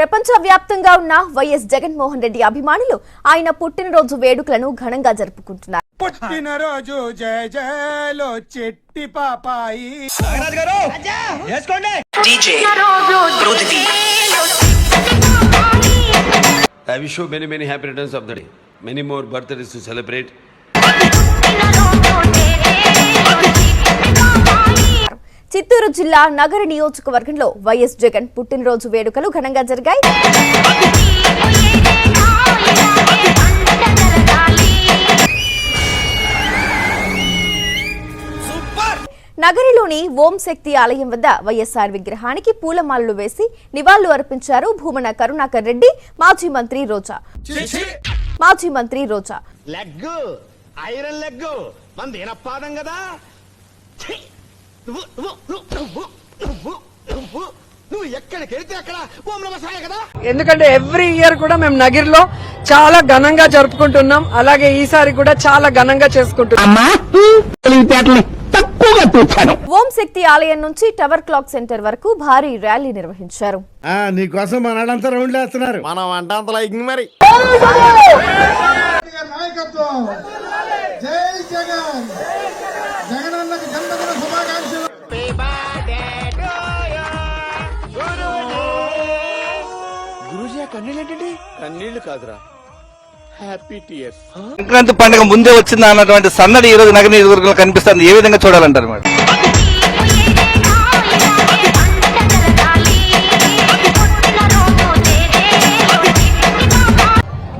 ప్రపంచవ్యాప్తంగా ఉన్న వైఎస్ జగన్మోహన్ రెడ్డి అభిమానులు ఆయన పుట్టినరోజు వేడుకలను ఘనంగా జరుపుకుంటున్నారు. పుట్టినరోజు జయ జయలో చెట్టి పాపాయి. I wish you many happy returns of the day. Many more birthdays to celebrate. Chittoor జిల్లా నగర నియోజకవర్గంలో వైఎస్ జగన్ పుట్టినరోజు వేడుకలు ఘనంగా జరిగాయి. నగరిలోని ఓం శక్తి ఆలయం వద్ద వైఎస్ఆర్ విగ్రహానికి పూలమాలలు వేసి నివాళులు అర్పించారు భూమన కరుణాకర్ రెడ్డి, మాజీ మంత్రి రోజా. ఎందుకంటే ఎవ్రీ ఇయర్ కూడా మేము నగిరిలో చాలా ఘనంగా జరుపుకుంటున్నాం. అలాగే ఈసారి కూడా చాలా ఘనంగా చేసుకుంటున్నాం. ఓం శక్తి ఆలయం నుంచి టవర్ క్లాక్ సెంటర్ వరకు భారీ ర్యాలీ నిర్వహించారు. నీకోసం మనడంతా రౌండ్ వేస్తున్నారు. మనం అంటే అంత లైక్ మరి కన్నీళ్లు కాదురా, హ్యాపీ టీయర్స్. సంక్రాంతి పండుగ ముందే వచ్చిందా అన్నటువంటి సన్నడి ఈ రోజు నగర నియోజకవర్గంలో కనిపిస్తుంది. ఏ విధంగా చూడాలంటారు మేడం?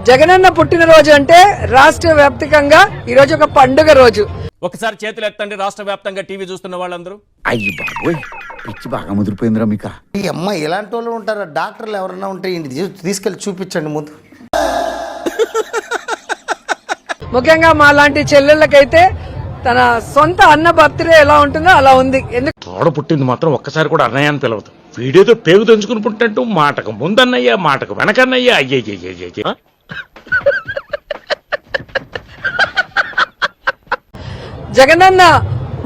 జగనన్న పుట్టినరోజు అంటే రాష్ట్ర వ్యాప్తంగా ఈ రోజు ఒక పండుగ రోజు. ఒకసారి చేతులు ఎత్తండి రాష్ట్ర వ్యాప్తంగా టీవీ చూస్తున్న వాళ్ళందరూ. అయ్యి బాబోయ్, పిచ్చి బాగా ముదిరిపోయిందిరా మీకు. ఈ అమ్మాయి ఇలాంటి వాళ్ళు ఉంటారా? డాక్టర్లు ఎవరన్నా ఉంటే తీసుకెళ్లి చూపించండి ముందు. ముఖ్యంగా మా లాంటి చెల్లెళ్ళకైతే తన సొంత అన్న బర్త్డే ఎలా ఉంటుందో అలా ఉంది. తోడ పుట్టింది మాత్రం ఒక్కసారి కూడా అన్నయ్య అని పిలవదు. వీడియోతో పేగు తెంచుకుని పుట్టినట్టు మాటకు ముందన్నయ్యా మాటకు వెనకన్నయ్యా. అయ్యే జగనన్న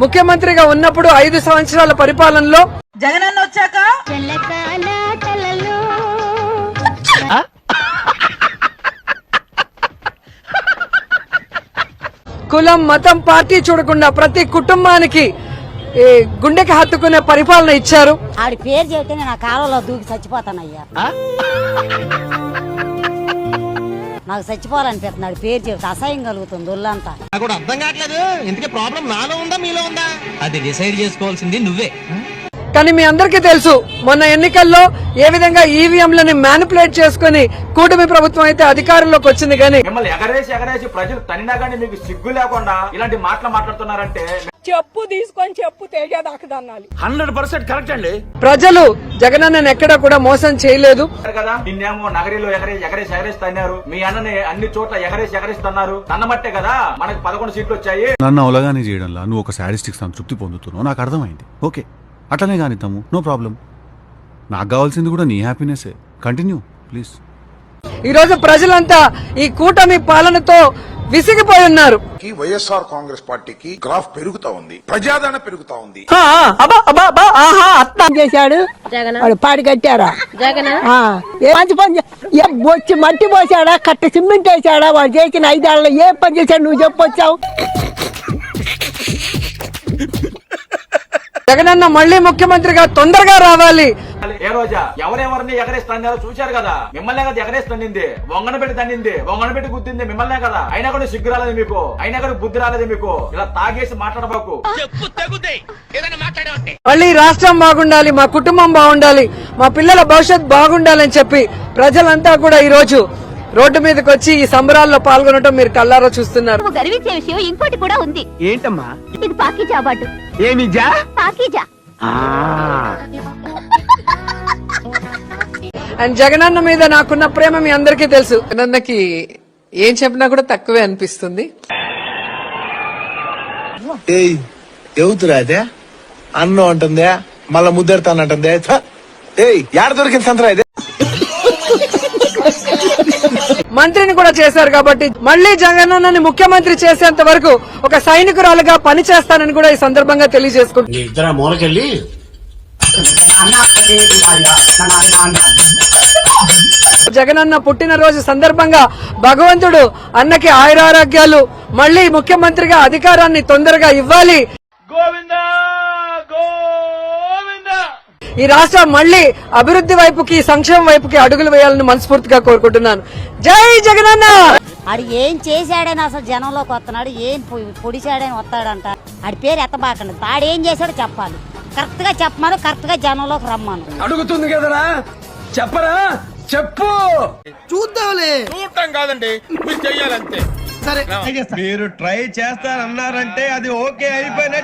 ముఖ్యమంత్రిగా ఉన్నప్పుడు 5 సంవత్సరాల పరిపాలనలో జగనన్న వచ్చాక కులం, మతం, పార్టీ చూడకుండా ప్రతి కుటుంబానికి గుండెకి హత్తుకునే పరిపాలన ఇచ్చారు. ఆడి పేరు చెబితే నా కాలంలో దూకి చచ్చిపోతానయ్యా. నాకు చచ్చిపోవాలనిపిస్తున్నాడు పేరు చెబితే అసహ్యం కలుగుతుంది ఒళ్ళంతా. అర్థం కావట్లేదు, ఇంతకీ ప్రాబ్లం నాలో ఉందా మీలో ఉందా? అది డిసైడ్ చేసుకోవాల్సింది నువ్వే. కానీ మీ అందరికీ తెలుసు మొన్న ఎన్నికల్లో ఏ విధంగా ఈవీఎంలని మ్యానిపులేట్ చేసుకుని కూటమి ప్రభుత్వం అయితే అధికారంలోకి వచ్చింది. కానీ మిమ్మల్ని ఎగరేసి ప్రజలు తనినా కానీ మీకు సిగ్గు లేకుండా ఇలాంటి మాటలు మాట్లాడుతున్నారంటే చెప్పు తీసుకొని చెప్పు తేజాదాకదన్నాలి. 100% కరెక్ట్ అండి. ప్రజలు జగనన్నను ఎక్కడా కూడా మోసం చేయలేదు కదా. నిన్నేమో నగరిలో ఎగరేసి తన్నారు, మీ అన్నని అన్ని చోట్ల ఎగరేసి తన్నారు. తన్నమట్టే కదా మనకు 11 సీట్లు వచ్చాయి. నన్ను అవలగానే చేయడంలా నువ్వు ఒక సాడిస్టిక్ సంతృప్తి పొందుతున్నావు, నాకు అర్థమైంది. ఓకే, అట్లనే కానిద్దాము, నో ప్రాబ్లం. నాకు కావాల్సింది కూడా నీ హ్యాపీనెస్. Continue please. ఈ రోజు ప్రజలంతా ఈ కూటమి పాలనతో విసిగిపోయి ఉన్నారు. వైఎస్ఆర్ కాంగ్రెస్ పార్టీకి గ్రాఫ్ పెరుగుతా ఉంది, ప్రజాదరణ పెరుగుతా ఉంది. చేశాడు వాడు పాడి కట్టారా మంచి పని వచ్చి మట్టి పోసాడా, కట్ట సిమెంట్ వేసాడా? వాడు చేసిన 5 ఏళ్ళలో ఏ పని చేశాడు నువ్వు చెప్పొచ్చావు? జగనన్న మళ్లీ ముఖ్యమంత్రిగా తొందరగా రావాలి. ఏ రోజా ఎవరెవరిని ఎగరేస్తారో చూశారు కదా. మిమ్మల్నే కదా ఎగరేస్తుంది, వంగన పెట్టి గుర్తింది మిమ్మల్నే కదా. అయినా కూడా సిగ్గు రాలేదు మీకు, అయినా కూడా బుద్ధి రాలేదు మీకు. ఇలా తాగేసి మాట్లాడబాకు. మళ్ళీ రాష్ట్రం బాగుండాలి, మా కుటుంబం బాగుండాలి, మా పిల్లల భవిష్యత్ బాగుండాలని చెప్పి ప్రజలంతా కూడా ఈ రోజు రోడ్డు మీదకి వచ్చి ఈ సంబరాల్లో పాల్గొనడం మీరు కళ్ళారా చూస్తున్నారు. గర్వించే విషయం ఇంకోటి కూడా ఉంది. ఏంటమ్మా? ఇది పాకీజా అవార్డు. ఏమిజా? పాకీజా. అండ్ జగనన్న మీద నాకున్న ప్రేమ మీ అందరికీ తెలుసు. జగనన్నకి ఏం చెప్పినా కూడా తక్కువే అనిపిస్తుంది. ఎవతురా అదే అన్నం అంటుందే, మళ్ళా ముద్దెడతానంటుందే. ఏడ దొరికింది సంతరా ఇదే. మంత్రిని కూడా చేశారు కాబట్టి మళ్లీ జగనన్నని ముఖ్యమంత్రి చేసేంత వరకు ఒక సైనికురాలుగా పనిచేస్తానని కూడా ఈ సందర్భంగా తెలియజేసుకుంటున్నారు. జగనన్న పుట్టినరోజు సందర్భంగా భగవంతుడు అన్నకి ఆయురారోగ్యాలు, మళ్ళీ ముఖ్యమంత్రిగా అధికారాన్ని తొందరగా ఇవ్వాలి. ఈ రాష్ట్రం మళ్ళీ అభివృద్ధి వైపుకి, సంక్షేమం వైపుకి అడుగులు వేయాలని మనస్ఫూర్తిగా కోరుకుంటున్నాను. జై జగనన్న. ఆడు ఏం చేశాడని అసలు జనంలోకి వస్తున్నాడు, ఏం పొడిచాడని వస్తాడంట. ఆడి పేరు ఎత్తబాకండి, తాడేం చేశాడో చెప్పాలి, కరెక్ట్ గా చెప్పమను, కరెక్ట్ గా జనంలోకి రమ్మను. అడుగుతుంది కదరా, చెప్పరా, చెప్పు. చూద్దాంలే. చూడటం కాదండి, మీరు చెయ్యాలంతే. సరే మీరు ట్రై చేస్తారన్నారంటే అది ఓకే అయిపోయిన